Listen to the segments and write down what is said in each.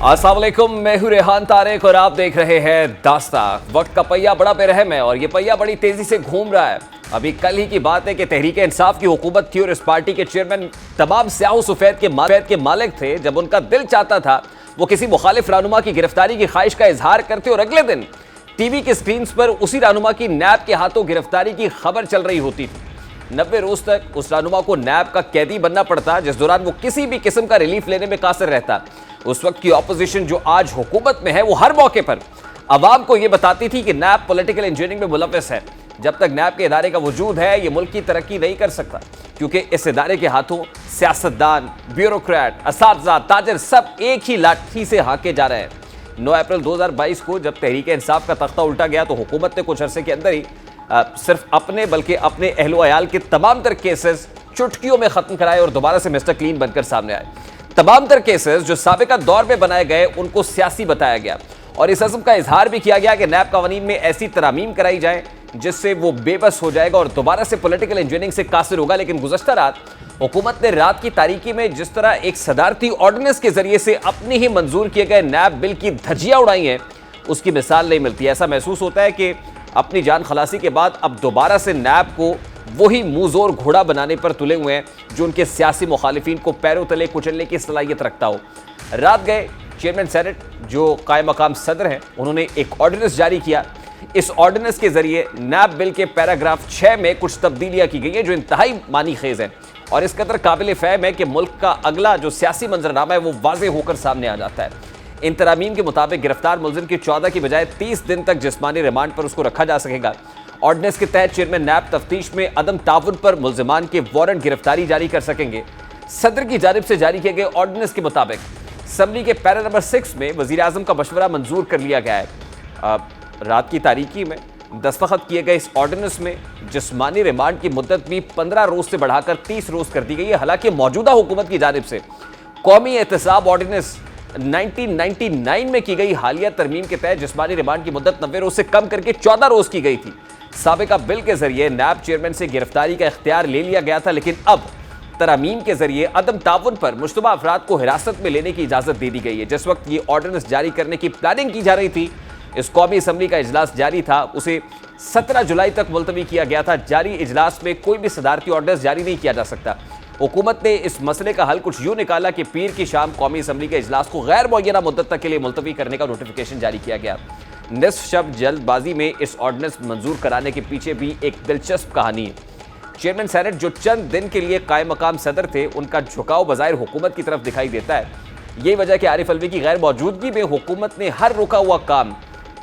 अस्सलाम वालेकुम, मैं हूं रेहान तारिक और आप देख रहे हैं दास्ता। वक्त का पहिया बड़ा बेरहम है और ये पहिया बड़ी तेजी से घूम रहा है। अभी कल ही की बात है कि तहरीक इंसाफ की हुकूमत थी और इस पार्टी के चेयरमैन तमाम स्याह सफेद के मालिक थे। जब उनका दिल चाहता था वो किसी मुखालिफ रहनुमा की गिरफ्तारी की ख्वाहिश का इजहार करते और अगले दिन टीवी की स्क्रीन पर उसी रहनुमा की नैब के हाथों गिरफ्तारी की खबर चल रही होती थी। 90 रोज तक उस रहनुमा को नैब का कैदी बनना पड़ता, जिस दौरान वो किसी भी किस्म का रिलीफ लेने में कासिर रहता। उस वक्त की ऑपोजिशन जो आज हुकूमत में है वो हर मौके पर अवाम को यह बताती थी कि नैब पॉलिटिकल इंजीनियरिंग में मुलव्वस है। जब तक नैब के इदारे का वजूद है ये मुल्क की तरक्की नहीं कर सकता, क्योंकि इस इदारे के हाथों सियासतदान, ब्यूरोक्रेट, असातिज़ा, ताजर सब एक ही लाठी से हाँके जा रहे हैं। 9 अप्रैल 2022 को जब तहरीक इंसाफ का तख्ता उल्टा गया तो हुकूमत ने कुछ अरसे के अंदर ही सिर्फ अपने बल्कि अपने अहलो अयाल के तमाम तर केसेस चुटकियों में खत्म कराए और दोबारा से मिस्टर क्लीन बनकर सामने आए। तमाम तर केसेस जो साबिका दौर में बनाए गए उनको सियासी बताया गया और इस अज़्म का इजहार भी किया गया कि नैब कानून में ऐसी तरामीम कराई जाए जिससे वो बेबस हो जाएगा और दोबारा से पॉलिटिकल इंजीनियरिंग से कासिर होगा। लेकिन गुज़श्ता रात हुकूमत ने रात की तारीकी में जिस तरह एक सदारती ऑर्डिनेंस के जरिए से अपनी ही मंजूर किए गए नैब बिल की धज्जियां उड़ाई हैं, उसकी मिसाल नहीं मिलती। ऐसा महसूस होता है कि अपनी जान खलासी के बाद अब दोबारा से नैब को वही मुंहजोर घोड़ा बनाने पर तुले हुए हैं जो उनके सियासी मुखालिफिन को पैरों तले कुचलने की सलाहियत रखता हो। रात गए चेयरमैन सेनेट जो कायम मकाम सदर हैं, उन्होंने एक ऑर्डिनेंस जारी किया। इस ऑर्डिनेंस के जरिए नैब बिल के पैराग्राफ 6 में कुछ तब्दीलियां की गई हैं जो इंतहाई मानी खेज हैं और इस कदर काबिल फहम है कि मुल्क का अगला जो सियासी मंजरनामा है वो वाज़ेह होकर सामने आ जाता है। इन तरामीम के मुताबिक गिरफ्तार मुलजिम की 14 की बजाय 30 दिन तक जिस्मानी रिमांड पर उसको रखा जा सकेगा। ऑर्डिनेंस के तहत चेयरमैन नैब तफ्तीश में अदम ताउन पर मुलजिमान के वारंट गिरफ्तारी जारी कर सकेंगे। सदर की जानिब से जारी किए गए ऑर्डिनेंस के मुताबिक असम्बली के पैरा नंबर 6 में वज़ीर आज़म का मशवरा मंजूर कर लिया गया है। रात की तारीकी में दस्तखत किए गए इस ऑर्डिनेंस में जिस्मानी रिमांड की मुद्दत भी 15 रोज से बढ़ाकर 30 रोज कर दी गई है। हालांकि मौजूदा हुकूमत की जानिब से कौमी एहतसाब ऑर्डिनेंस 1999 में की गई हालिया तरमीम के तहत जिस्मानी रिमांड की मुद्दत 90 रोज से कम करके 14 रोज की गई थी। साबिका बिल के जरिए नैब चेयरमैन से गिरफ्तारी का इख्तियार ले लिया गया था, लेकिन अब तरामीम के जरिए अदम ताउन पर मुश्तबा अफराद को हिरासत में लेने की इजाजत दे दी गई है। जिस वक्त ये ऑर्डिनेंस जारी करने की प्लानिंग की जा रही थी, इस कौमी असम्बली का इजलास जारी था, उसे 17 जुलाई तक मुलतवी किया गया था। जारी इजलास में कोई भी सदारती ऑर्डिनेंस जारी नहीं किया जा सकता। हुकूमत ने इस मसले का हल कुछ यूं निकाला कि पीर की शाम कौमी असम्बली के इजलास को गैर मुअय्यना मुद्दत तक के लिए मुलतवी करने का नोटिफिकेशन जारी किया गया। निस्फ शब जल्दबाजी में इस ऑर्डिनेंस मंजूर कराने के पीछे भी एक दिलचस्प कहानी है। चेयरमैन सेनेट जो चंद दिन के लिए कायम मकाम सदर थे, उनका झुकाव बज़ाहिर हुकूमत की तरफ दिखाई देता है। यही वजह कि आरिफ अलवी की गैर मौजूदगी में हुकूमत ने हर रुका हुआ काम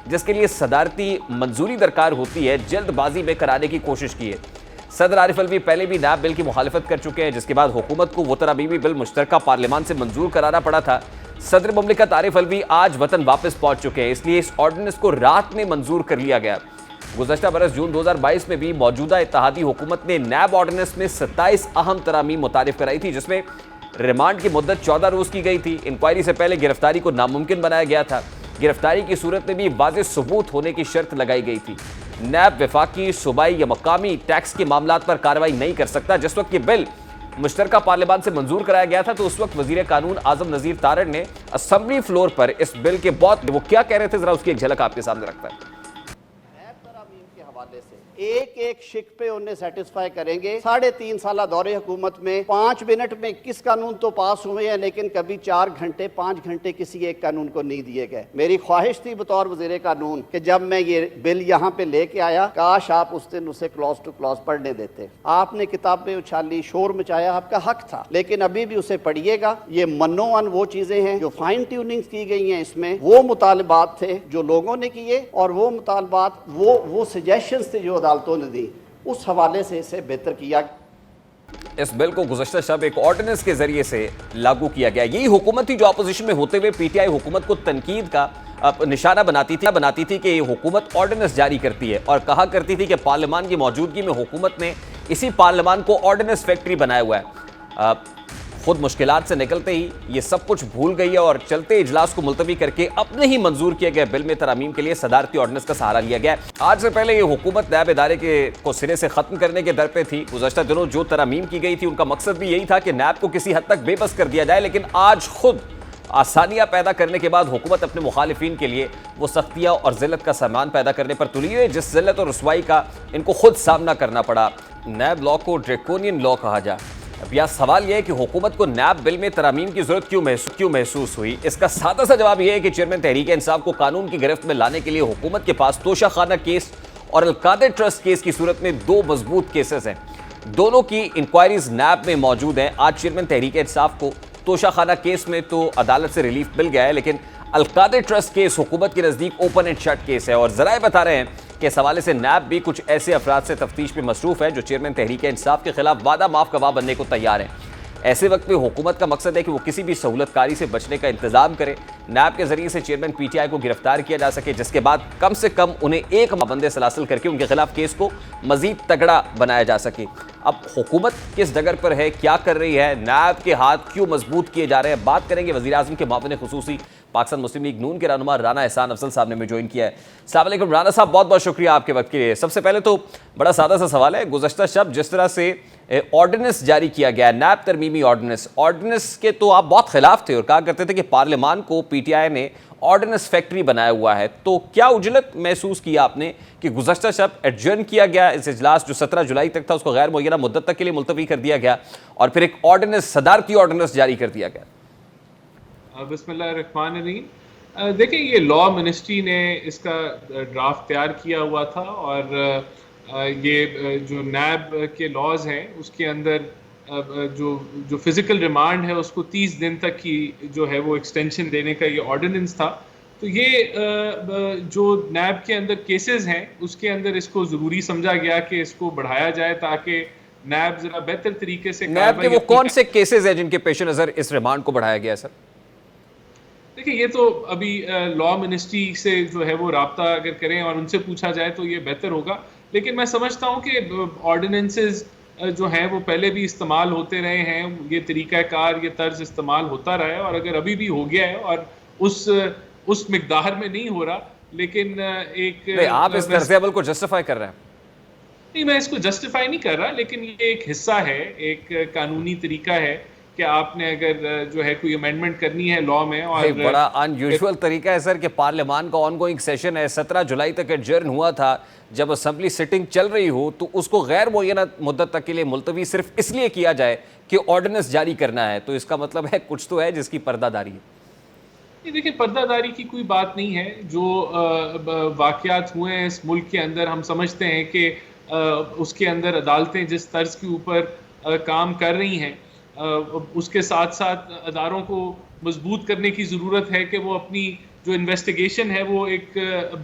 जिसके लिए सदारती मंजूरी दरकार होती है जल्दबाजी में कराने की कोशिश की है। सदर आरिफ अलवी पहले भी नैब बिल की मुखालिफत कर चुके हैं, जिसके बाद हुकूमत को वो तरामीमी बिल मुश्तरका पार्लियामान से मंजूर कराना पड़ा था। सदर मुमलिकत आरिफ अलवी आज वतन वापस पहुंच चुके हैं, इसलिए इस ऑर्डिनेंस को रात में मंजूर कर लिया गया। गुज़श्ता बरस जून 2022 में भी मौजूदा इत्तेहादी हुकूमत ने नैब ऑर्डिनेंस में 27 अहम तरामीम मुतारिफ कराई थी, जिसमें रिमांड की मुद्दत 14 रोज की गई थी। इंक्वायरी से पहले गिरफ्तारी को नामुमकिन बनाया गया था। गिरफ्तारी की सूरत में भी वाज़ेह सबूत होने की शर्त लगाई गई थी। नैब वफाकी, सूबाई या मकामी टैक्स के मामलात पर कार्रवाई नहीं कर सकता। जिस वक्त ये बिल मुश्तरका पार्लियामान से मंजूर कराया गया था तो उस वक्त वजीर कानून आजम नज़ीर तारड़ ने असम्बली फ्लोर पर इस बिल के बहुत वो क्या कह रहे थे, जरा उसकी एक झलक आपके सामने रखता है। के हवाले से एक एक शिक पे उन्हें सेटिस्फाई करेंगे। 3.5 साल दौरे हुकूमत में 5 मिनट में किस कानून तो पास हुए हैं, लेकिन कभी 4 घंटे 5 घंटे किसी एक कानून को नहीं दिए गए। मेरी ख्वाहिश थी बतौर वजीर कानून कि जब मैं ये बिल यहाँ पे लेके आया, काश आप उस दिन उसे क्लॉज टू क्लॉज पढ़ने देते। आपने किताबें उछाली, शोर मचाया, आपका हक था, लेकिन अभी भी उसे पढ़िएगा। ये मनोवन वो चीजें हैं जो फाइन ट्यूनिंग की गई हैं। इसमें वो मुतालबात थे जो लोगों ने किए और वो मुतालबात वो सजेशंस थे जो अदालतों ने दी, उस हवाले से इसे बेहतर किया। इस बिल को गुज़श्ता शब एक ऑर्डिनेंस के जरिए से लागू किया गया। यही हुकूमत थी जो अपोजिशन में होते हुए पीटीआई हुकूमत को तनकीद का निशाना बनाती थी कि ये हुकूमत ऑर्डिनेंस जारी करती है और कहा करती थी कि पार्लियामान की मौजूदगी में हुकूमत ने इसी पार्लियामान को ऑर्डिनेंस फैक्ट्री बनाया हुआ है। खुद मुश्किलात से निकलते ही ये सब कुछ भूल गई है और चलते इजलास को मुलतवी करके अपने ही मंजूर किए गए बिल में तरामीम के लिए सदारती ऑर्डिनेंस का सहारा लिया गया। आज से पहले ये हुकूमत नैब इदारे को सिरे से खत्म करने के दर पे थी। गुज़श्ता दिनों जो तरामीम की गई थी उनका मकसद भी यही था कि नैब को किसी हद तक बेबस कर दिया जाए, लेकिन आज खुद आसानियां पैदा करने के बाद हुकूमत अपने मुखालिफिन के लिए वो सख्तियां और जिल्लत का सामान पैदा करने पर तुली हुई है, जिस जिल्लत और रुसवाई का इनको खुद सामना करना पड़ा। नैब लॉ को ड्रैकोनियन लॉ कहा जाए। अब यह सवाल यह है कि हुकूमत को नैब बिल में तरामीम की जरूरत क्यों महसूस हुई। इसका सादा सा जवाब यह है कि चेयरमैन तहरीक इंसाफ को कानून की गिरफ्त में लाने के लिए हुकूमत के पास तोशाखाना केस और अलकादर ट्रस्ट केस की सूरत में दो मजबूत केसेस हैं। दोनों की इंक्वायरीज नैब में मौजूद हैं। आज चेयरमैन तहरीक इंसाफ को तोशाखाना केस में तो अदालत से रिलीफ मिल गया है, लेकिन अलकादर ट्रस्ट केस हुकूमत के नज़दीक ओपन एंड शट केस है और जराए बता रहे हैं कि इस हवाले से नैब भी कुछ ऐसे अफराद से तफ्तीश में मसरूफ है जो चेयरमैन तहरीक इंसाफ के खिलाफ वादा माफ गवाह बनने को तैयार हैं। ऐसे वक्त में हुकूमत का मकसद है कि वो किसी भी सहूलतकारी से बचने का इंतजाम करे, नैब के जरिए से चेयरमैन पीटीआई को गिरफ्तार किया जा सके, जिसके बाद कम से कम उन्हें एक पाबंदे सलासल करके उनके खिलाफ केस को मजीद तगड़ा बनाया जा सके। अब हुकूमत किस डगर पर है, क्या कर रही है, नैब के हाथ क्यों मजबूत किए जा रहे हैं, बात करेंगे। वज़ीर आज़म के मुआविन खुसूसी पाकिस्तान मुस्लिम लीग नून के रहनुमा राना एहसान अफजल साहब ने हमें ज्वाइन किया है। अस्सलाम वालेकुम राना साहब, बहुत बहुत शुक्रिया आपके वक्त के लिए। सबसे पहले तो बड़ा सादा सा सवाल है, गुज़श्ता शब जिस तरह से ऑर्डिनेंस जारी किया गया, नैब तरमीमी ऑर्डिनेंस के तो आप बहुत खिलाफ थे और कहा करते थे कि पार्लियामान को पीटीआई ने ऑर्डिनेंस फैक्ट्री बनाया हुआ है। तो क्या उजलत महसूस किया आपने कि गुज़श्ता शब एडजर्न किया गया इस इजलास जो 17 जुलाई तक था उसको गैर मुअय्यना मुद्दत तक के लिए मुलतवी कर दिया गया और फिर एक ऑर्डिनेंस, सदारती ऑर्डिनेंस जारी कर दिया गया? बिस्मिल्लाहिर्रहमानिर्रहीम। देखिए, ये लॉ मिनिस्ट्री ने इसका ड्राफ्ट तैयार किया हुआ था और ये जो नैब के लॉज हैं उसके अंदर जो फिजिकल रिमांड है उसको 30 दिन तक की जो है वो एक्सटेंशन देने का ये ऑर्डिनेंस था। तो ये जो नैब के अंदर केसेस हैं उसके अंदर इसको ज़रूरी समझा गया कि इसको बढ़ाया जाए ताकि नैब ज़रा बेहतर तरीके से। नैब के वो कौन से केसेस हैं जिनके पेश नज़र इस रिमांड को बढ़ाया गया सर? देखिए, ये तो अभी लॉ मिनिस्ट्री से जो है वो राब्ता अगर करें और उनसे पूछा जाए तो ये बेहतर होगा, लेकिन मैं समझता हूँ कि ऑर्डिनेंसेस जो हैं वो पहले भी इस्तेमाल होते रहे हैं, ये तरीक़ाकार, ये तर्ज इस्तेमाल होता रहा है और अगर अभी भी हो गया है और उस मिकदार में नहीं हो रहा, लेकिन आप इस तर्ज़ अमल को जस्टिफाई कर रहे हैं? नहीं, मैं इसको जस्टिफाई नहीं कर रहा, लेकिन ये एक हिस्सा है, एक कानूनी तरीका है कि आपने अगर जो है कोई अमेंडमेंट करनी है लॉ में। और बड़ा अनयूजुअल तरीका है सर कि पार्लियामान का ऑनगोइंग सेशन है, 17 जुलाई तक एडजर्न हुआ था, जब असेंबली सिटिंग चल रही हो तो उसको गैर मुअय्यना मुद्दत तक के लिए मुलतवी सिर्फ इसलिए किया जाए कि ऑर्डिनेंस जारी करना है। तो इसका मतलब है कुछ तो है जिसकी पर्दादारी है। ये देखिए, पर्दादारी की कोई बात नहीं है। जो वाक़यात हुए हैं इस मुल्क के अंदर, हम समझते हैं कि उसके अंदर अदालतें जिस तर्ज के ऊपर काम कर रही हैं, उसके साथ साथ अदारों को मजबूत करने की ज़रूरत है कि वो अपनी जो इन्वेस्टिगेशन है वो एक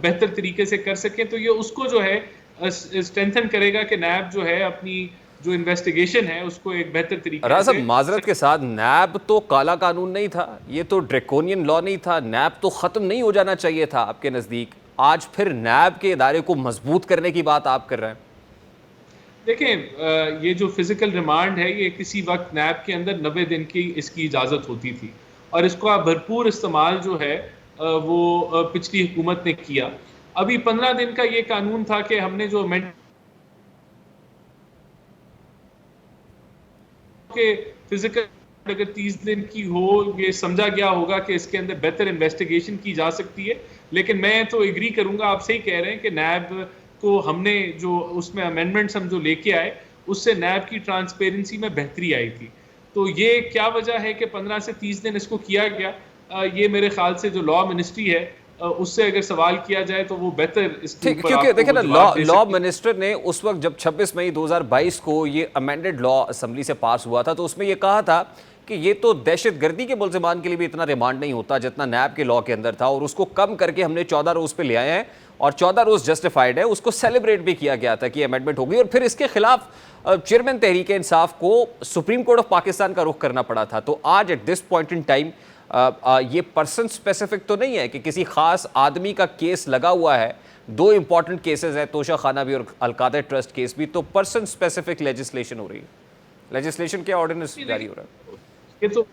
बेहतर तरीके से कर सकें। तो ये उसको जो है स्ट्रेंथन करेगा कि नैब जो है अपनी जो इन्वेस्टिगेशन है उसको एक बेहतर तरीके से। माजरत के साथ, नैब तो काला कानून नहीं था, ये तो ड्रैकोनियन लॉ नहीं था, नैब तो ख़त्म नहीं हो जाना चाहिए था आपके नज़दीक। आज फिर नैब के इदारे को मजबूत करने की बात आप कर रहे हैं। देखें, ये जो फिजिकल रिमांड है ये किसी वक्त नैब के अंदर 90 दिन की इसकी इजाज़त होती थी और इसका भरपूर इस्तेमाल जो है वो पिछली हुकूमत ने किया। अभी 15 दिन का ये कानून था कि हमने जो अमेंड के फिजिकल अगर 30 दिन की हो, ये समझा गया होगा कि इसके अंदर बेहतर इन्वेस्टिगेशन की जा सकती है। लेकिन मैं तो एग्री करूंगा, आप सही कह रहे हैं कि नैब को हमने जो उसमें अमेंडमेंट्स हम जो लेके आए उससे नैब की ट्रांसपेरेंसी में बेहतरी आई थी। तो ये क्या वजह है कि 15 से 30 दिन इसको किया गया, ये मेरे ख्याल से जो लॉ मिनिस्ट्री है उससे अगर सवाल किया जाए तो वो बेहतर इसके ऊपर। क्योंकि देखिए ना, लॉ मिनिस्टर ने उस वक्त जब 26 मई 2022 को ये अमेंडेड लॉ असेंबली से पास हुआ था तो उसमें ये कहा था कि ये तो दहशतगर्दी के मुलज़िमान के लिए भी इतना रिमांड नहीं होता जितना नैब के लॉ के अंदर था, और उसको कम करके हमने 14 रोज़ पे ले आए हैं और 14 रोज़ जस्टिफाइड है। उसको सेलिब्रेट भी किया गया था कि अमेंडमेंट होगी और फिर इसके खिलाफ चेयरमैन तहरीक इंसाफ को सुप्रीम कोर्ट ऑफ पाकिस्तान का रुख करना पड़ा था। तो आज at this point in time ये पर्सन स्पेसिफिक तो नहीं है कि किसी खास आदमी का केस लगा हुआ है। दो इंपॉर्टेंट केसेस है, तोशा खाना भी और अलकादर ट्रस्ट केस भी, तो पर्सन स्पेसिफिक लेजिस्लेशन हो रही है। लेजिस्लेशन क्या ऑर्डिनेंस जारी हो रहा है? ये तो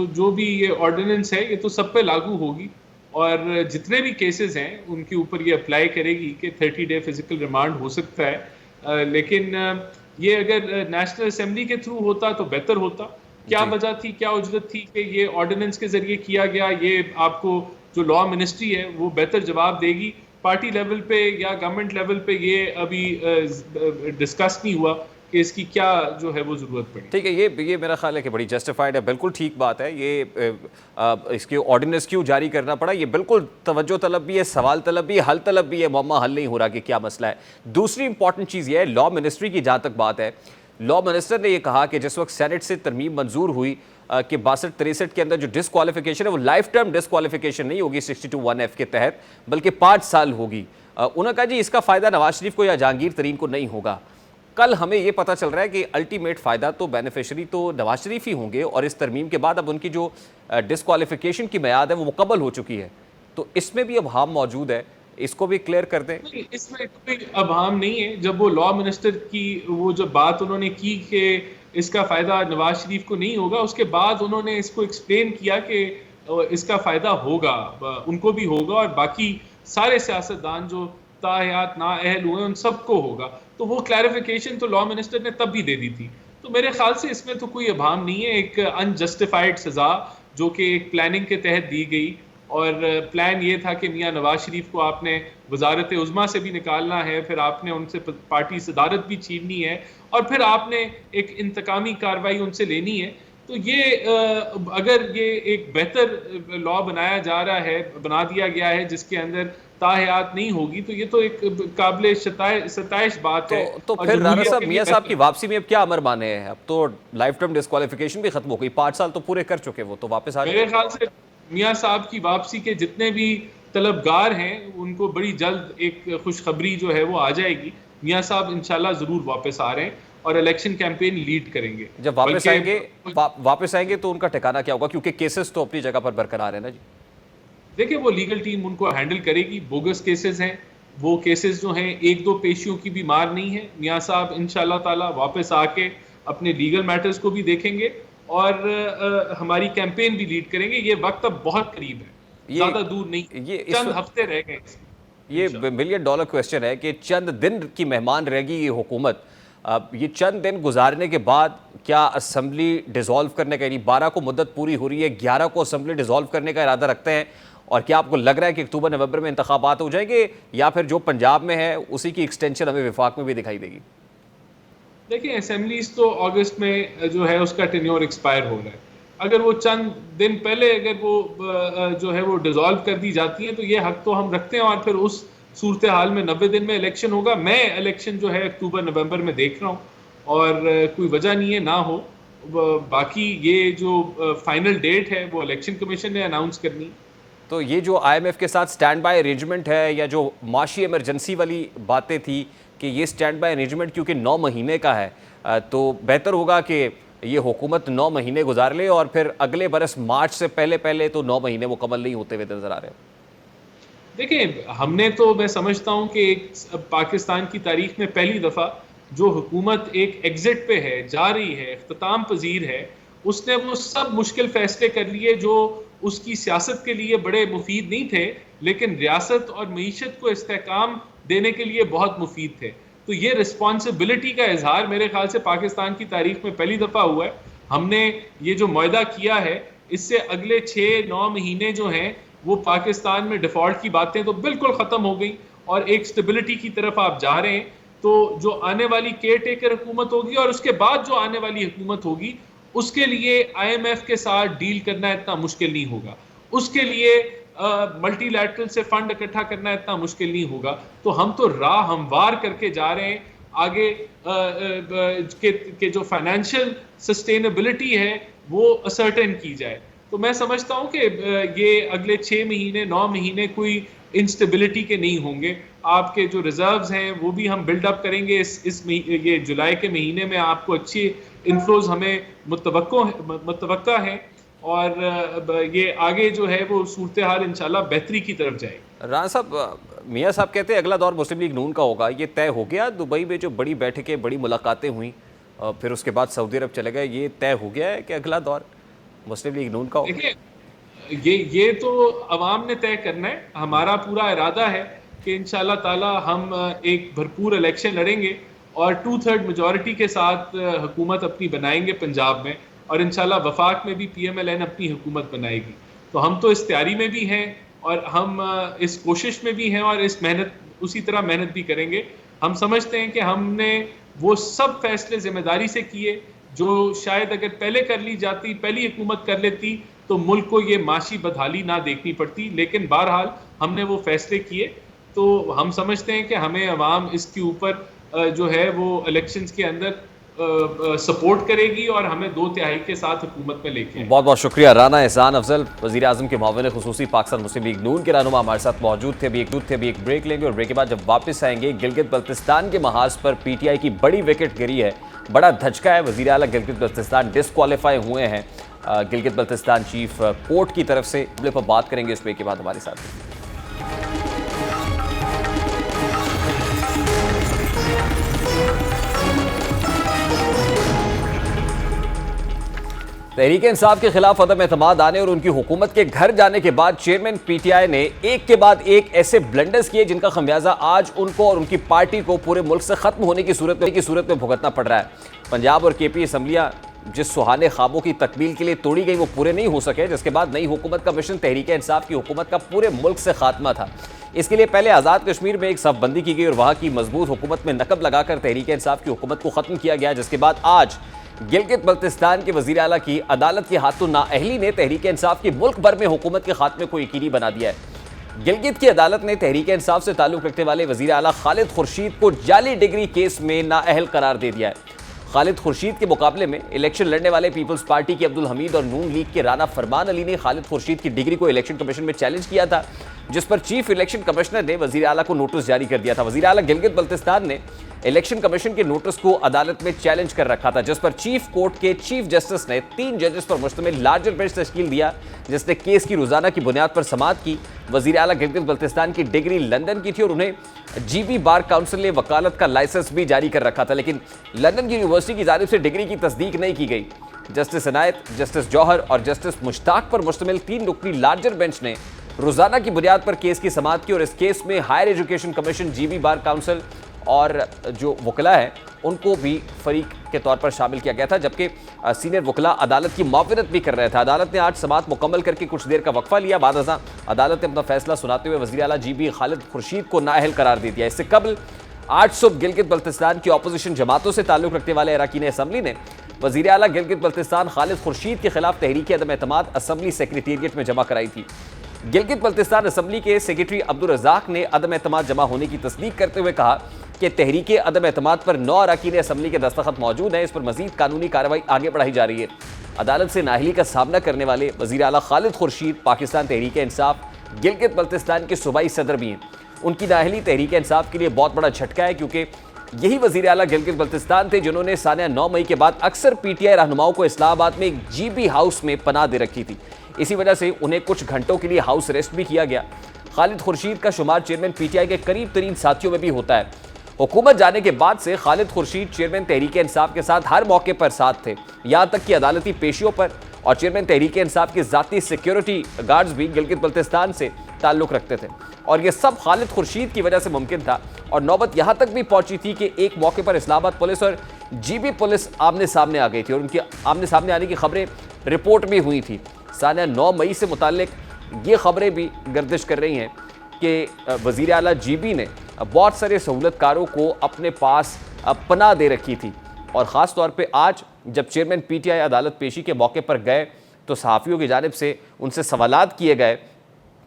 जो भी ये ऑर्डिनेंस है ये तो सब पे लागू होगी और जितने भी केसेस हैं उनके ऊपर ये अप्लाई करेगी कि 30 डे फिजिकल रिमांड हो सकता है। लेकिन ये अगर नेशनल असेंबली के थ्रू होता तो बेहतर होता, क्या जी। वजह थी, क्या उजरत थी कि ये ऑर्डिनेंस के जरिए किया गया, ये आपको जो लॉ मिनिस्ट्री है वो बेहतर जवाब देगी। पार्टी लेवल पे या गवर्नमेंट लेवल पे ये अभी डिस्कस नहीं हुआ कि इसकी क्या जो है वो जरूरत पड़ी। ठीक है, ये मेरा ख्याल है कि बड़ी जस्टिफाइड है, बिल्कुल ठीक बात है। ये इसके ऑर्डिनेंस क्यों जारी करना पड़ा, ये बिल्कुल तवज्जो तलब भी है, सवाल तलब भी है, हल तलब भी है। मम्मा हल नहीं हो रहा कि क्या मसला है। दूसरी इंपॉर्टेंट चीज़ ये है, लॉ मिनिस्ट्री की जहाँ तक बात है, लॉ मिनिस्टर ने यह कहा कि जिस वक्त सेनेट से तरमीम मंजूर हुई कि 62-63 के अंदर जो डिसक्वालिफिकेशन है वो लाइफ टाइम डिसक्वालिफिकेशन नहीं होगी 62(1)(f) के तहत, बल्कि 5 साल होगी। उन्होंने कहा जी इसका फ़ायदा नवाज शरीफ को या जहांगीर तरीन को नहीं होगा। कल हमें ये पता चल रहा है कि अल्टीमेट फ़ायदा तो बेनिफिशरी तो नवाज शरीफ ही होंगे, और इस तरमीम के बाद अब उनकी जो डिसक्वालिफिकेशन की मियाद है वो मुकम्मल हो चुकी है। तो इसमें भी अभाम मौजूद है, इसको भी क्लियर कर दें। नहीं, इसमें कोई अभाम नहीं है। जब वो लॉ मिनिस्टर की वो जो बात उन्होंने की कि इसका फायदा नवाज शरीफ को नहीं होगा, उसके बाद उन्होंने इसको एक्सप्लेन किया कि इसका फायदा होगा, उनको भी होगा और बाकी सारे सियासतदान जो ताहयात नाअहल हुए उन सबको होगा। तो वो क्लैरिफिकेशन तो लॉ मिनिस्टर ने तब भी दे दी थी। तो मेरे ख्याल से इसमें तो कोई अभाम नहीं है। एक अनजस्टिफाइड सजा जो कि एक प्लानिंग के तहत दी गई, और प्लान ये था कि मियां नवाज शरीफ को आपने वजारत उज़्मा से भी निकालना है, फिर आपने उनसे पार्टी सदारत भी छीननी है, और फिर आपने एक इंतकामी कार्रवाई उनसे लेनी है। तो ये अगर ये एक बेहतर लॉ बनाया जा रहा है, बना दिया गया है जिसके अंदर ताहयात नहीं होगी, तो ये तो एक काबिल सताइश बात है। तो और फिर राना जमहूरियत साहब, के लिए मियां साहब की बेहतर। वापसी में अब क्या अमर माने हैं? अब तो लाइफ टाइम डिस्क्वालिफिकेशन भी खत्म हो गई, 5 साल तो पूरे कर चुके, वो तो वापस आ जाए। मेरे ख्याल से मियां साहब की वापसी के जितने भी तलबगार हैं उनको बड़ी जल्द एक खुशखबरी जो है वो आ जाएगी। मियां साहब इंशाल्लाह जरूर वापस आ रहे हैं और इलेक्शन कैंपेन लीड करेंगे। जब वापस आएंगे बल्कि वापस आएंगे तो उनका ठिकाना क्या होगा? क्योंकि केसेस तो अपनी जगह पर बरकरार है ना जी। देखिए, वो लीगल टीम उनको हैंडल करेगी। बोगस केसेस हैं, वो केसेस जो हैं एक दो पेशियों की भी मार नहीं है। मियां साहब इंशाल्लाह ताला वापस आके अपने लीगल मैटर्स को भी देखेंगे और हमारी कैंपेन भी लीड करेंगे। ये वक्त अब बहुत करीब है, ज्यादा दूर नहीं, चंद हफ्ते रह गए। ये मिलियन डॉलर क्वेश्चन है कि चंद दिन की मेहमान रहेगी ये हुकूमत। अब ये चंद दिन गुजारने के बाद क्या असम्बली डिसॉल्व करने का, यानी 12 को मुद्दत पूरी हो रही है, 11 को असम्बली डिसॉल्व करने का इरादा रखते हैं? और क्या आपको लग रहा है कि अक्टूबर नवंबर में इंतखाबात हो जाएंगे, या फिर जो पंजाब में है उसी की एक्सटेंशन हमें विफाक में भी दिखाई देगी? देखिए, असेंबलीज तो अगस्त में जो है उसका टेन्योर एक्सपायर हो रहा है। अगर वो चंद दिन पहले अगर वो जो है वो डिसॉल्व कर दी जाती है तो ये हक तो हम रखते हैं, और फिर उस सूरत हाल में 90 दिन में इलेक्शन होगा। मैं इलेक्शन जो है अक्टूबर नवंबर में देख रहा हूँ, और कोई वजह नहीं है ना हो। बाकी ये जो फाइनल डेट है वो इलेक्शन कमीशन ने अनाउंस करनी। तो ये जो IMF के साथ स्टैंड बाय अरेंजमेंट है, या जो माशी इमरजेंसी वाली बातें थी कि ये स्टैंड बाय अरेंजमेंट क्योंकि 9 महीने का है, तो बेहतर होगा कि ये हुकूमत 9 महीने गुजार ले, और फिर अगले बरस मार्च से पहले पहले तो 9 महीने मुकम्मल नहीं होते हुए नजर आ रहे हैं। देखिए, हमने तो, मैं समझता हूँ कि एक पाकिस्तान की तारीख में पहली दफ़ा जो हुकूमत एक एग्जिट पे है, जा रही है, इख्तिताम पजीर है, उसने वो सब मुश्किल फैसले कर लिए जो उसकी सियासत के लिए बड़े मुफीद नहीं थे, लेकिन रियासत और मईशत को इस्तेहकाम देने के लिए बहुत मुफीद थे। तो ये रिस्पॉन्सिबिलिटी का इजहार मेरे ख्याल से पाकिस्तान की तारीख में पहली दफ़ा हुआ है। हमने ये जो मुआहदा किया है, इससे अगले 6-9 महीने जो हैं वो पाकिस्तान में डिफॉल्ट की बातें तो बिल्कुल ख़त्म हो गई और एक स्टेबिलिटी की तरफ आप जा रहे हैं। तो जो आने वाली केयर टेकर हुकूमत होगी और उसके बाद जो आने वाली हुकूमत होगी, उसके लिए IMF के साथ डील करना इतना मुश्किल नहीं होगा, उसके लिए मल्टीलैटरल से फंड इकट्ठा करना इतना मुश्किल नहीं होगा। तो हम तो राह हमवार करके जा रहे हैं आगे के जो फाइनेंशियल सस्टेनेबिलिटी है वो असर्टेन की जाए। तो मैं समझता हूं कि ये अगले 6 महीने 9 महीने कोई इंस्टेबिलिटी के नहीं होंगे। आपके जो रिजर्व्स हैं वो भी हम बिल्डअप करेंगे। ये जुलाई के महीने में आपको अच्छी इन्फ्लोज हमें मुतवक्का है, और ये आगे जो है वो सूरत हाल इंशाल्लाह बेहतरी की तरफ जाएगी। राना साहब, मियाँ साहब कहते हैं अगला दौर मुस्लिम लीग नून का होगा, ये तय हो गया? दुबई में जो बड़ी बैठकें, बड़ी मुलाकातें हुई, फिर उसके बाद सऊदी अरब चले गए, ये तय हो गया है कि अगला दौर मुस्लिम लीग नून का होगा? देखिए, ये तो अवाम ने तय करना है। हमारा पूरा इरादा है कि इंशाल्लाह ताला हम एक भरपूर इलेक्शन लड़ेंगे और 2/3 मेजॉरिटी के साथ हुकूमत अपनी बनाएंगे पंजाब में, और इंशाल्लाह वफाक में भी PMLN अपनी हुकूमत बनाएगी। तो हम तो इस तैयारी में भी हैं और हम इस कोशिश में भी हैं और इस उसी तरह मेहनत भी करेंगे। हम समझते हैं कि हमने वो सब फैसले जिम्मेदारी से किए जो शायद अगर पहले कर ली जाती, पहली हुकूमत कर लेती तो मुल्क को ये माशी बदहाली ना देखनी पड़ती, लेकिन बहरहाल हमने वो फैसले किए। तो हम समझते हैं कि हमें अवाम इसके ऊपर जो है वो इलेक्शंस के अंदर सपोर्ट करेगी और हमें 2/3 के साथ हुकूमत में लेके आएगी। बहुत बहुत शुक्रिया। राना एहसान अफजल, वज़ीर आज़म के मुआविन खुसूसी पाकिस्तान मुस्लिम लीग नून के रहनुमा हमारे साथ मौजूद थे। अभी एक ब्रेक लेंगे और ब्रेक के बाद जब वापस आएंगे, गिलगित बल्तिस्तान के महाज पर PTI की बड़ी विकेट गिरी है, बड़ा धचका है। वज़ीर आला गिलगित बल्तिस्तान डिस्क्वालीफाई हुए हैं गिलगित बल्तिस्तान चीफ कोर्ट की तरफ से। पर बात करेंगे इस ब्रेक के बाद हमारे साथ। तहरीक इंसाफ के खिलाफ अदम एतमाद आने और उनकी हुकूमत के घर जाने के बाद चेयरमैन PTI ने एक के बाद एक ऐसे ब्लंडर्स किए जिनका खमियाजा आज उनको और उनकी पार्टी को पूरे मुल्क से खत्म होने की सूरत में भुगतना पड़ रहा है। पंजाब और KP असम्बलियां जिस सुहाने ख्वाबों की तकमील के लिए तोड़ी गई वो पूरे नहीं हो सके, जिसके बाद नई हुकूमत का मिशन तहरीक इंसाफ की हुकूमत का पूरे मुल्क से खात्मा था। इसके लिए पहले आज़ाद कश्मीर में एक सफबंदी की गई और वहाँ की मजबूत हुकूमत में नकब लगाकर तहरीक इंसाफ की हुकूमत को ख़त्म किया गया, जिसके बाद आज गिलगित बल्तिस्तान के वज़ीर आला की अदालत के हाथों नाअहली ने तहरीक इंसाफ की मुल्क भर में हुकूमत के खात्मे को यकीनी बना दिया है। गिलगित की अदालत ने तहरीक इंसाफ से ताल्लुक़ रखने वाले वज़ीर आला खालिद खुर्शीद को जाली डिग्री केस में नाअहल करार दे दिया है। खालिद खुर्शीद के मुकाबले में इलेक्शन लड़ने वाले पीपल्स पार्टी के अब्दुल हमीद और नून लीग के राना फरमान अली ने खालिद खुर्शीद की डिग्री को इलेक्शन कमीशन में चैलेंज किया था, जिस पर चीफ इलेक्शन कमिश्नर ने वज़ीर आला को नोटिस जारी कर दिया था। वज़ीर आला गिलगित बल्तिस्तान ने इलेक्शन कमीशन के नोटिस को अदालत में चैलेंज कर रखा था, जिस पर चीफ कोर्ट के चीफ जस्टिस ने 3 जजेस पर मुश्तमिल लार्जर बेंच तश्कील दिया, जिसने केस की रोजाना की बुनियाद पर समाअत की। वज़ीर आला गिलगित बल्तिस्तान की डिग्री लंदन की थी और उन्हें GB बार काउंसिल ने वकालत का लाइसेंस भी जारी कर रखा था, लेकिन लंदन की यूनिवर्सिटी की जानिब से डिग्री की तस्दीक नहीं की गई। जस्टिस इनायत, जस्टिस जौहर और जस्टिस मुश्ताक पर मुश्तमिल 3 रुकनी लार्जर बेंच ने रोजाना की बुनियाद पर केस की समाअत की और इस केस में higher education commission, GB bar council और जो वकला है उनको भी फरीक के तौर पर शामिल किया गया था, जबकि सीनियर वकला अदालत की मुआविनत भी कर रहे थे। अदालत ने आज समाअत मुकम्मल करके कुछ देर का वक्फा लिया। बाद अज़ां अदालत ने अपना फैसला सुनाते हुए वज़ीर आला GB खालिद खुर्शीद को नाअहल करार दे दिया। इससे कबल आज सुबह गिलगित बल्तिस्तान की अपोजिशन जमातों से ताल्लुक़ रखने वाले अरकान असम्बली ने वज़ीर आला गिलगित बल्तिस्तान खालिद खुर्शीद के खिलाफ तहरीक अदम एतमाद असम्बली सेक्रेटेरिएट में जमा कराई थी। गिलगित बल्तिस्तान असम्बली के सेक्रेटरी अब्दुल रज़ाक ने अदम एतमाद जमा होने की तस्दीक करते हुए कहा कि तहरीक अदम एतमाद पर 9 अरकान असम्बली के दस्तखत मौजूद हैं। इस पर मजीद कानूनी कार्रवाई आगे बढ़ाई जा रही है। अदालत से नाअहली का सामना करने वाले वज़ीर आला खालिद खुर्शीद पाकिस्तान तहरीक इंसाफ गिलगित बल्तिस्तान के सूबाई सदर भी हैं। उनकी नाअहली तहरीक इंसाफ के लिए बहुत बड़ा झटका है, क्योंकि यही वज़ीर आला गिलगित बल्तिस्तान थे जिन्होंने सानिया 9 मई के बाद अक्सर PTI रहनुमाओं को इस्लामाबाद में एक GB हाउस में पनाह दे रखी थी। इसी वजह से उन्हें कुछ घंटों के लिए हाउस अरेस्ट भी किया गया। खालिद खुर्शीद का शुमार चेयरमैन PTI के करीब तरीन साथियों में भी होता है। हुकूमत जाने के बाद से खालिद खुर्शीद चेयरमैन तहरीक इंसाफ के साथ हर मौके पर साथ थे, यहाँ तक कि अदालती पेशियों पर, और चेयरमैन तहरीक इंसाफ के ज़ाती सिक्योरिटी गार्ड्स भी गिलगित बल्तिस्तान से ताल्लुक़ रखते थे। और ये सब खालिद खुर्शीद की वजह से मुमकिन था। और नौबत यहाँ तक भी पहुँची थी कि एक मौके पर इस्लामाबाद पुलिस और GB पुलिस आमने सामने आ गई थी और उनके आमने सामने आने की खबरें रिपोर्ट भी हुई थी। सानिया 9 मई से मुताल्लिक ये खबरें भी गर्दिश कर रही हैं कि वज़ीर आला GB ने बहुत सारे सहूलतकारों को अपने पास पनाह दे रखी थी। और ख़ास तौर पे आज जब चेयरमैन PTI अदालत पेशी के मौके पर गए तो सहाफ़ियों की जानिब से उनसे सवालात किए गए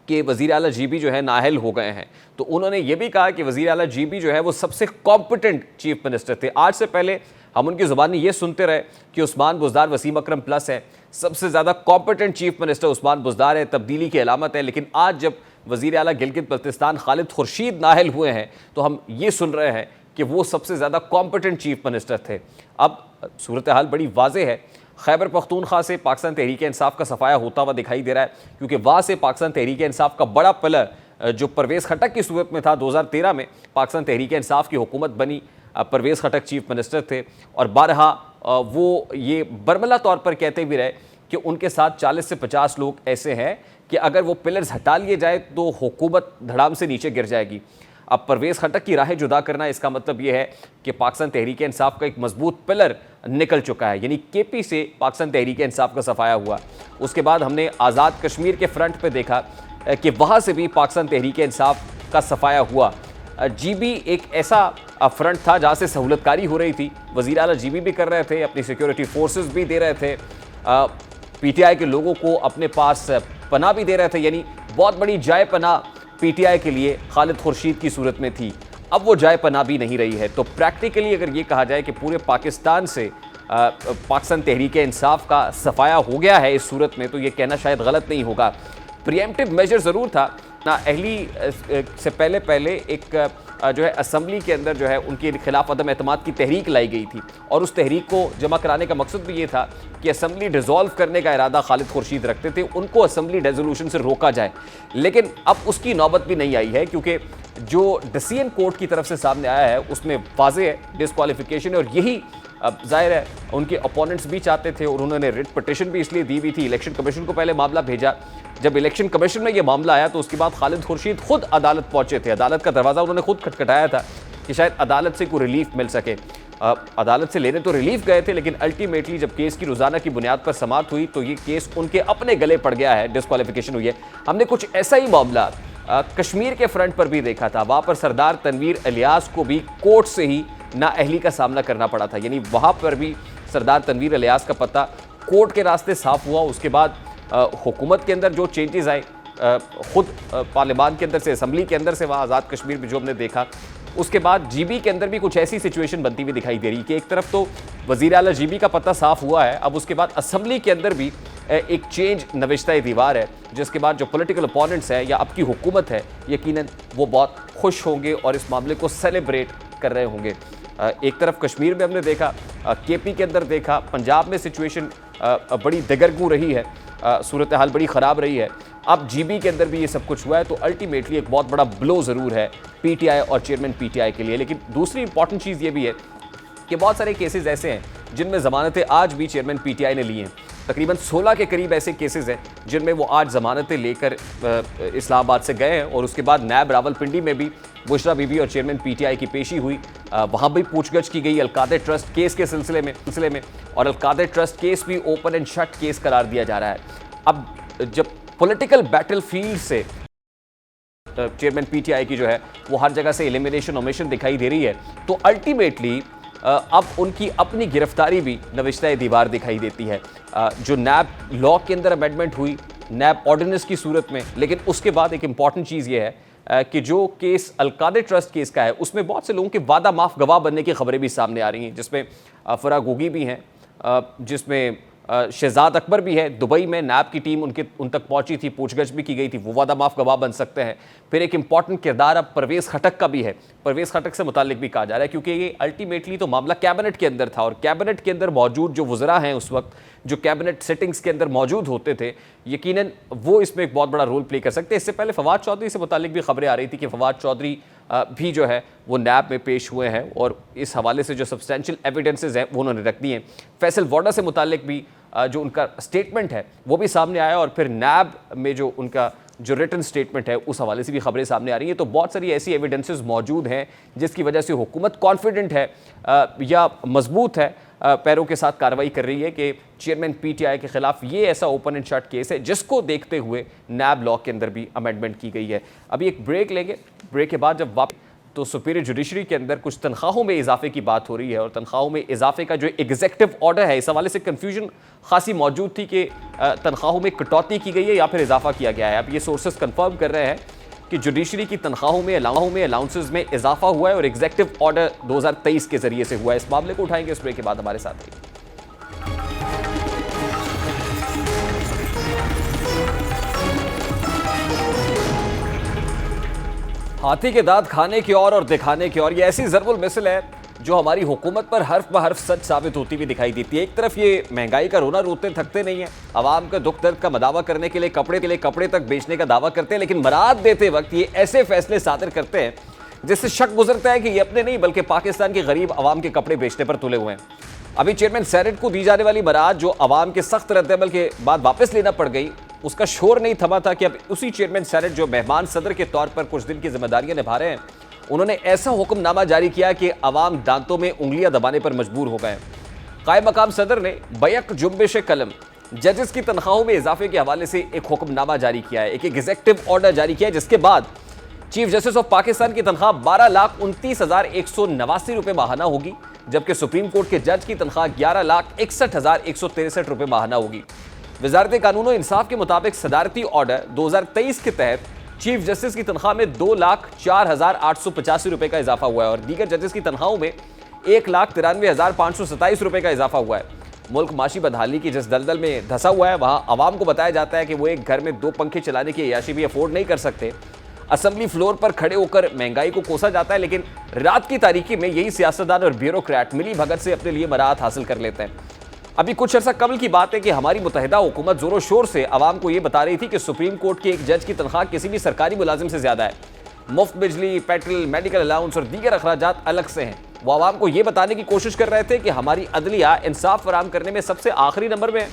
कि वज़ीर आला GB जो है नाअहल हो गए हैं, तो उन्होंने ये भी कहा कि वज़ीर आला GB जो है वो सबसे कॉम्पिटेंट चीफ मिनिस्टर थे। आज से पहले हम उनकी ज़ुबानी ये सुनते रहे कि उस्मान बुज़दार वसीम अकरम प्लस है, सबसे ज़्यादा competent chief minister Usman Buzdar है, तब्दीली की अलामत है। लेकिन आज जब वज़ीर आला गिलगित बल्तिस्तान खालिद खुर्शीद नाअहल हुए हैं तो हम ये सुन रहे हैं कि वो सबसे ज़्यादा कॉम्पिटेंट चीफ मिनिस्टर थे। अब सूरत हाल बड़ी वाज़ेह है। खैबर पख्तूनख्वा से पाकिस्तान तहरीक इंसाफ का सफाया होता हुआ दिखाई दे रहा है, क्योंकि वहाँ से पाकिस्तान तहरीक इंसाफ का बड़ा पिलर जो परवेज़ खटक की सूरत में था, 2013 में पाकिस्तान तहरीक इंसाफ की हुकूमत बनी, परवेज़ खटक चीफ मिनिस्टर थे और बारहा वो ये बरमला तौर पर कहते भी रहे कि उनके साथ 40 से 50 लोग ऐसे हैं कि अगर वो पिलर्स हटा लिए जाए तो हुकूमत धड़ाम से नीचे गिर जाएगी। अब परवेज़ खटक की राहें जुदा करना, इसका मतलब ये है कि पाकिस्तान तहरीक इंसाफ का एक मजबूत पिलर निकल चुका है, यानी केपी से पाकिस्तान तहरीक इंसाफ का सफाया हुआ। उसके बाद हमने आज़ाद कश्मीर के फ्रंट पे देखा कि वहाँ से भी पाकिस्तान तहरीक इंसाफ का सफाया हुआ। जीबी एक ऐसा फ्रंट था जहाँ से सहूलतकारी हो रही थी, वज़ीर आला जीबी भी कर रहे थे, अपनी सिक्योरिटी फोर्सेस भी दे रहे थे, पीटीआई के लोगों को अपने पास पनाह भी दे रहे थे, यानी बहुत बड़ी जाए पनाह पीटीआई के लिए खालिद खुर्शीद की सूरत में थी। अब वो जाए पनाह भी नहीं रही है। तो प्रैक्टिकली अगर ये कहा जाए कि पूरे पाकिस्तान से पाकिस्तान तहरीक इंसाफ का सफाया हो गया है इस सूरत में, तो ये कहना शायद गलत नहीं होगा। प्रिएम्प्टिव मेजर ज़रूर था ना, अहली से पहले एक जो है असम्बली के अंदर जो है उनके खिलाफ अदम एतमाद की तहरीक लाई गई थी, और उस तहरीक को जमा कराने का मकसद भी ये था कि असम्बली डिज़ोल्व करने का इरादा खालिद खुर्शीद रखते थे, उनको असम्बली रेजोल्यूशन से रोका जाए। लेकिन अब उसकी नौबत भी नहीं आई है, क्योंकि जो डिसीजन कोर्ट की तरफ से सामने आया है उसमें वाज़ेह है डिस्क्वालिफिकेशन, और यही अब जाहिर है उनके अपोनेंट्स भी चाहते थे, और उन्होंने रिट पिटिशन भी इसलिए दी हुई थी। इलेक्शन कमीशन को पहले मामला भेजा, जब इलेक्शन कमीशन में ये मामला आया तो उसके बाद खालिद खुर्शीद खुद अदालत पहुंचे थे, अदालत का दरवाज़ा उन्होंने खुद खटखटाया था कि शायद अदालत से कोई रिलीफ मिल सके। अदालत से लेने तो रिलीफ गए थे, लेकिन अल्टीमेटली जब केस की रोज़ाना की बुनियाद पर समाप्त हुई तो ये केस उनके अपने गले पड़ गया है, डिस्क्वालिफिकेशन हुई है। हमने कुछ ऐसा ही मामला कश्मीर के फ्रंट पर भी देखा था, वहाँ पर सरदार तनवीर इलियास को भी कोर्ट से ही नाअहली का सामना करना पड़ा था, यानी वहाँ पर भी सरदार तनवीर इलियास का पत्ता कोर्ट के रास्ते साफ हुआ। उसके बाद हुकूमत के अंदर जो चेंजेस आए, खुद पार्लियामान के अंदर से, असम्बली के अंदर से, वहाँ आज़ाद कश्मीर में जो हमने देखा, उसके बाद जीबी के अंदर भी कुछ ऐसी सिचुएशन बनती हुई दिखाई दे रही कि एक तरफ तो वज़ीर आला जीबी का पत्ता साफ हुआ है, अब उसके बाद असम्बली के अंदर भी एक चेंज नविश्ता दीवार है, जिसके बाद जो पॉलिटिकल अपोनेंट्स है या अब की हुकूमत है, यकीनन वो बहुत खुश होंगे और इस मामले को सेलिब्रेट कर रहे होंगे। एक तरफ कश्मीर में हमने देखा, केपी के अंदर देखा, पंजाब में सिचुएशन बड़ी दगरगू रही है, सूरत हाल बड़ी ख़राब रही है, अब जीबी के अंदर भी ये सब कुछ हुआ है। तो अल्टीमेटली एक बहुत बड़ा ब्लो ज़रूर है पीटीआई और चेयरमैन पीटीआई के लिए। लेकिन दूसरी इंपॉर्टेंट चीज़ ये भी है कि बहुत सारे केसेस ऐसे हैं जिनमें ज़मानतें आज भी चेयरमैन पीटीआई ने ली हैं। तकरीबन 16 के करीब ऐसे केसेस हैं जिनमें वो आज ज़मानतें लेकर इस्लामाबाद से गए हैं, और उसके बाद नैब रावलपिंडी में भी बुशरा बीबी और चेयरमैन पीटीआई की पेशी हुई, वहाँ भी पूछगछ की गई अलकादर ट्रस्ट केस के सिलसिले में, और अलकादर ट्रस्ट केस भी ओपन एंड शट केस करार दिया जा रहा है। अब जब पॉलिटिकल बैटल फील्ड से चेयरमैन पीटीआई की जो है वो हर जगह से एलिमिनेशन ओमिशन दिखाई दे रही है, तो अल्टीमेटली अब उनकी अपनी गिरफ्तारी भी नविश्ता दीवार दिखाई देती है। जो नैब लॉ के अंदर अमेंडमेंट हुई नैब ऑर्डिनेंस की सूरत में, लेकिन उसके बाद एक इंपॉर्टेंट चीज़ ये है कि जो केस अलकादर ट्रस्ट केस का है उसमें बहुत से लोगों के वादा माफ गवाह बनने की खबरें भी सामने आ रही हैं, जिसमें फरा गोगी भी हैं, जिसमें शहजाद अकबर भी है। दुबई में नैब की टीम उन तक पहुंची थी, पूछगछ भी की गई थी, वो वादा माफ गवाह बन सकते हैं। फिर एक इंपॉर्टेंट किरदार अब परवेज़ खटक का भी है, परवेज़ खटक से मुतालिक भी कहा जा रहा है, क्योंकि ये अल्टीमेटली तो मामला कैबिनेट के अंदर था, और कैबिनेट के अंदर मौजूद जो वज़रा हैं उस वक्त, जो कैबिनेट सेटिंग्स के अंदर मौजूद होते थे, यकीनन वो इसमें एक बहुत बड़ा रोल प्ले कर सकते हैं। इससे पहले फवाद चौधरी से मुतालिक भी खबरें आ रही थी कि फवाद चौधरी भी जो है वो नैब में पेश हुए हैं, और इस हवाले से जो सब्सटेंशियल एविडेंसेस हैं वो उन्होंने रख दिए हैं। फैसल वोडा से मुतालिक भी जो उनका स्टेटमेंट है वो भी सामने आया, और फिर नैब में जो उनका जो रिटन स्टेटमेंट है उस हवाले से भी खबरें सामने आ रही हैं। तो बहुत सारी ऐसी एविडेंसेस मौजूद हैं जिसकी वजह से हुकूमत कॉन्फिडेंट है या मजबूत है, पैरों के साथ कार्रवाई कर रही है कि चेयरमैन पीटीआई के खिलाफ ये ऐसा ओपन एंड शट केस है जिसको देखते हुए नैब लॉ के अंदर भी अमेंडमेंट की गई है। अभी एक ब्रेक लेंगे, ब्रेक के बाद जब वापस तो सुपीरियर जुडिशरी के अंदर कुछ तनख्वाहों में इजाफे की बात हो रही है, और तनख्वाहों में इजाफे का जो एग्जीक्यूटिव ऑर्डर है, इस हवाले से कन्फ्यूजन खासी मौजूद थी कि तनख्वाहों में कटौती की गई है या फिर इजाफा किया गया है। अब ये सोर्सेज कंफर्म कर रहे हैं कि जुडिशरी की तनख्वाहों में अलाउंसेस में इजाफा हुआ है, और एग्जीक्यूटिव ऑर्डर 2023 के जरिए से हुआ है। इस मामले को उठाएंगे इस ब्रेक के बाद, हमारे साथ रहिए। हाथी के दांत खाने की और दिखाने की और, ये ऐसी ज़रबुल मिसल है जो हमारी हुकूमत पर हर्फ ब हर्फ सच साबित होती हुई दिखाई देती है। एक तरफ ये महंगाई का रोना रोते थकते नहीं है, आवाम का दुख दर्द का मदावा करने के लिए कपड़े तक बेचने का दावा करते हैं, लेकिन बरात देते वक्त ये ऐसे फैसले सादर करते हैं जिससे शक गुजरता है कि ये अपने नहीं बल्कि पाकिस्तान के गरीब आवाम के कपड़े बेचने पर तुले हुए हैं। अभी चेयरमैन सेनेट को दी जाने वाली बरात जो आवाम के सख्त रद्दअमल के बाद वापस लेना पड़ गई, उसका शोर नहीं थमा था कि अब उसी चेयरमैन सेनेट जो मेहमान सदर के तौर पर कुछ दिन की जिम्मेदारियां निभा रहे हैं, उन्होंने ऐसा हुक्मनामा जारी किया कि अवाम दांतों में उंगलियां दबाने पर मजबूर हो गए। कायम मकाम सदर ने बैक जुम्बिश कलम जजेस की तनख्वाहों में इजाफे के हवाले से एक हुक्मनामा जारी किया है, एक एग्जीक्यूटिव ऑर्डर जारी किया है, जिसके बाद चीफ जस्टिस ऑफ पाकिस्तान की तनख्वाह 12,29,189 रुपए माहाना होगी, जबकि सुप्रीम कोर्ट के जज की तनख्वाह 11,61,163 रुपए माहाना होगी। वजारत कानून और इंसाफ के मुताबिक सदारती ऑर्डर 2023 के तहत चीफ जस्टिस की तनख्वाह में 2,04,885 रुपए का इजाफा हुआ है और दीगर जजेस की तनख्वाहों में 1,93,527 रुपए का इजाफा हुआ है। मुल्क माशी बदहाली की जिस दलदल में धंसा हुआ है, वहां आवाम को बताया जाता है कि वो एक घर में 2 पंखे चलाने की अय्याशी भी अफोर्ड नहीं कर सकते। असेंबली फ्लोर पर खड़े होकर महंगाई को कोसा जाता है, लेकिन रात की तारीकी में यही सियासतदान और ब्यूरोक्रेट मिली भगत से अपने लिए मराहत हासिल कर लेते हैं। अभी कुछ अर्सा कबल की बात है कि हमारी मुत्तहिदा हुकूमत जोरों शोर से आवाम को यह बता रही थी कि सुप्रीम कोर्ट के एक जज की तनख्वाह किसी भी सरकारी मुलाजिम से ज्यादा है। मुफ्त बिजली, पेट्रोल, मेडिकल अलाउंस और दीगर अखराजात अलग से हैं। वो आवाम को यह बताने की कोशिश कर रहे थे कि हमारी अदलिया इंसाफ फराहम करने में सबसे आखिरी नंबर में है,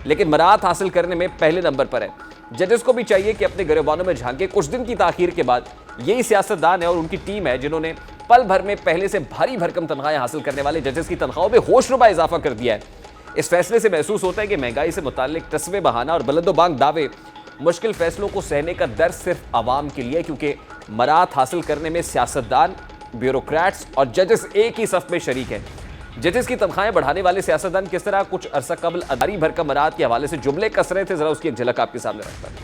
लेकिन मराहत हासिल करने में पहले नंबर पर है। जजेस को भी चाहिए कि अपने गिरबानों में झांके। कुछ दिन की ताखीर के बाद यही सियासतदान है और उनकी टीम है जिन्होंने पल भर में पहले से भारी भरकम तनख्वाहें हासिल करने वाले जजेस की तनख्वाहों में होशरुबा इजाफा कर दिया है। इस फैसले से महसूस होता है कि महंगाई से मुताल्लिक तस्वे बहाना और बुलंदोबांग दावे मुश्किल फैसलों को सहने का दर्द सिर्फ आवाम के लिए, क्योंकि मराहत हासिल करने में सियासतदान, ब्यूरोक्रेट्स और जजेस एक ही सफ में शरीक हैं। जजेस की तनख्वाहें बढ़ाने वाले सियासतदान किस तरह कुछ अरसा कबल अदारी भरकम मराहत के हवाले से जुमले कस रहे थे, जरा उसकी एक झलक आपके सामने रखता हूं।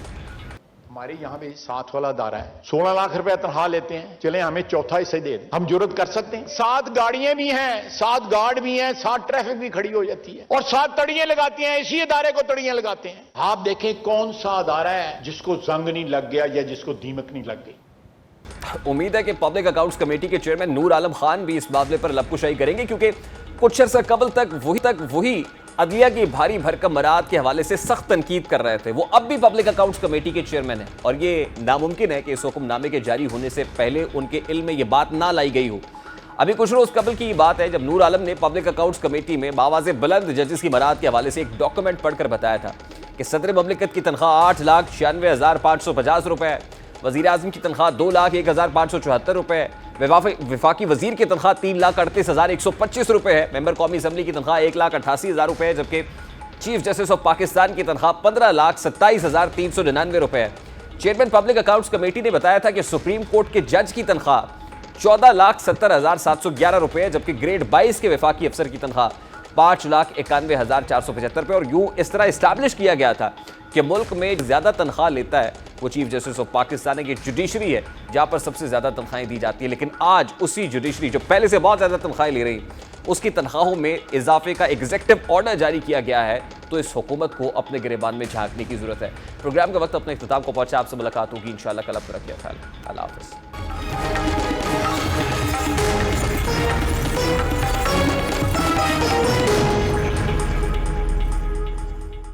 हमारे यहाँ भी 7 वाला दारा है, 16 लाख रुपया तनख्वाह लेते हैं। चले हमें चौथा हिस्सा दे दें, हम जुर्रत कर सकते हैं। 7 गाड़ियां भी हैं, 7 गार्ड भी हैं, 7 ट्रैफिक भी खड़ी हो जाती है और 7 तड़ियां लगाती हैं। इसी अदारे को तड़ियां लगाते हैं। आप देखें कौन सा अदारा है जिसको जंग नहीं लग गया या जिसको दीमक नहीं लग गई। उम्मीद है कि पब्लिक अकाउंट्स कमेटी के चेयरमैन नूर आलम खान भी इस मामले पर लबकुशाई करेंगे, क्योंकि कुछ अर्सा कबल तक वही अदलिया की भारी भरकम मराहत के हवाले से सख्त तनकीद कर रहे थे। वो अब भी पब्लिक अकाउंट्स कमेटी के चेयरमैन हैं और ये नामुमकिन है कि इस हुक्मनामे के जारी होने से पहले उनके इल्म में ये बात ना लाई गई हो। अभी कुछ रोज कबल की बात है जब नूर आलम ने पब्लिक अकाउंट्स कमेटी में बावाज़े बुलंद जजेस की मराहत के हवाले से एक डॉक्यूमेंट पढ़कर बताया था कि सदर ममलिकत की तनख्वाह 8,96,550 रुपए है, वज़ीर आज़म की तनख्वाह 2,01,574 रुपए है, वफाकी वजीर की तनख्वाह 3,38,125 रुपए है, मेंबर कौमी असम्बली की तनख्वाह 1,88,000 रुपए है, जबकि चीफ जस्टिस ऑफ पाकिस्तान की तनख्वाह 15,27,399 रुपए है। चेयरमैन पब्लिक अकाउंट्स कमेटी ने बताया था कि सुप्रीम कोर्ट के जज की तनख्वाह 14,70,711 रुपए है, जबकि ग्रेड 22 के वफाकी अफसर की तनख्वाह 5,91,475 रुपए। और यूं इस तरह इस्टेब्लिश किया गया था कि मुल्क में ज्यादा तनख्वाह लेता है वो चीफ जस्टिस ऑफ पाकिस्तान की जुडिशरी है, जहां पर सबसे ज्यादा तनख्वाहें दी जाती है। लेकिन आज उसी जुडिशरी जो पहले से बहुत ज्यादा तनख्वाहें ले रही, उसकी तनख्वाहों में इजाफे का एग्जीक्यूटिव ऑर्डर जारी किया गया है। तो इस हुकूमत को अपने गिरेबान में झांकने की जरूरत है। प्रोग्राम का वक्त अपने इख्तिताम को पहुंचा। आपसे मुलाकात होगी इंशाल्लाह कल। अब तक रखिए ख्याल। अल्लाह हाफिज़।